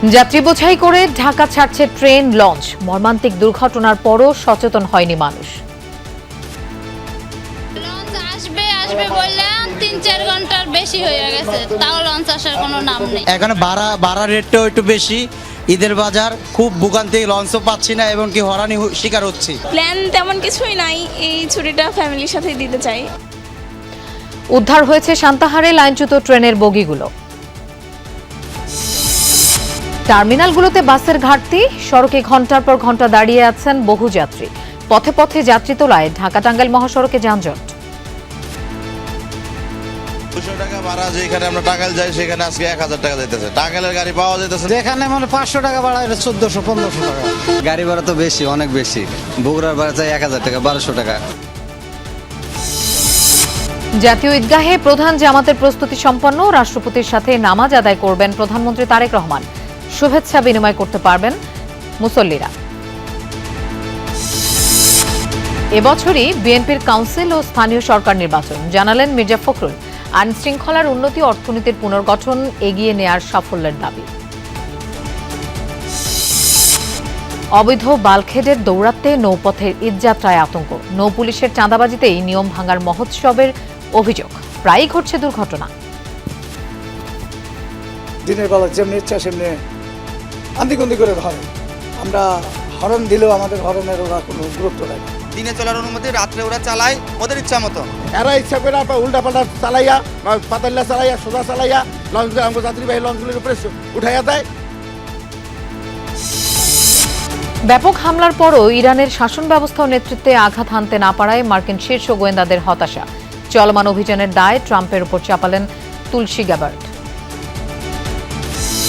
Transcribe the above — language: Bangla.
যাত্রী বোঝাই করে ঢাকা ছাড়ছে ট্রেন লঞ্চ। মর্মান্তিক দুর্ঘটনার পরও সচেতন হয়নি মানুষ। লঞ্চ আসবে আসবে বললেন ৩-৪ ঘন্টার বেশি হয়ে গেছে, তাও লঞ্চ আসার কোনো নাম নেই। এখন ভাড়া রেটটাও একটু বেশি, ঈদের বাজার খুব ভোগান্তি, লঞ্চও পাচ্ছি না এবং কি হয়রানি শিকার হচ্ছি। প্ল্যান তেমন কিছুই নাই, এই ছুটিটা ফ্যামিলির সাথেই দিতে চাই। উদ্ধার হয়েছে সান্তাহারে লাইনচ্যুত ট্রেনের বগিগুলো। টার্মিনালগুলোতে বাসের ঘাটতি, সড়কে ঘন্টার পর ঘন্টা দাঁড়িয়ে আছেন বহু যাত্রী। পথে পথে যাত্রী তোলায় ঢাকা টাঙ্গাইল মহাসড়কে যানজট। 200 টাকা ভাড়া, যেখানে আমরা টাঙ্গাইল যাই সেখানে আজকে 1000 টাকা যাইতেছে। টাঙ্গাইলের গাড়ি পাওয়া যাইতেছে যেখানে মানে 500 টাকা ভাড়া, এটা 1400-1500 টাকা। গাড়ি ভাড়া তো বেশি, অনেক বেশি। বগুড়ার ভাড়া চাই 1000 টাকা, 1200 টাকা। জাতীয় ঈদগাহে প্রধান জামাতের প্রস্তুতি সম্পন্ন। রাষ্ট্রপতির সাথে নামাজ আদায় করবেন প্রধানমন্ত্রী তারেক রহমান। শুভেচ্ছা বিনিময় করতে পারবেন মুসল্লিরা। এবছরই বিএনপির কাউন্সিল ও স্থানীয় সরকার নির্বাচন, জানালেন মির্জা ফখরুল। আইন শৃঙ্খলার উন্নতি, অর্থনীতির পুনর্গঠন এগিয়ে নেয়ার সাফল্যের দাবি। অবৈধ বালখেডের দৌরাত্মে নৌপথের ঈদযাত্রায় আতঙ্ক। নৌ পুলিশের চাঁদাবাজিতেই নিয়ম ভাঙার মহোৎসবের অভিযোগ। প্রায়ই ঘটছে দুর্ঘটনা। দিনের বেলা যেমনি ইচ্ছা সেমনি আন্দিকুন্দি করে ধরে। আমরা হরন দিলেও আমাদের হরনের ওরা কোনো গুরুত্ব দেয় না। দিনে চলার অনুমতি, রাত্রে ওরা চালায় ওদের ইচ্ছা মতো। এরা ইচ্ছা করে উল্টা পাল্টা চালাইয়া, পাতাল্লা চালাইয়া, সোজা চালাইয়া লঞ্চ, আমাদের যাত্রীবাহী লঞ্চগুলির উপরে উঠাইয়া দেয়। ব্যাপক হামলার পরও ইরানের শাসন ব্যবস্থা ও নেতৃত্বে আঘাত হানতে না পারায় মার্কিন শীর্ষ গোয়েন্দাদের হতাশা। চলমান অভিযানের দায় ট্রাম্পের উপর চাপালেন তুলসী গ্যাবার্ড।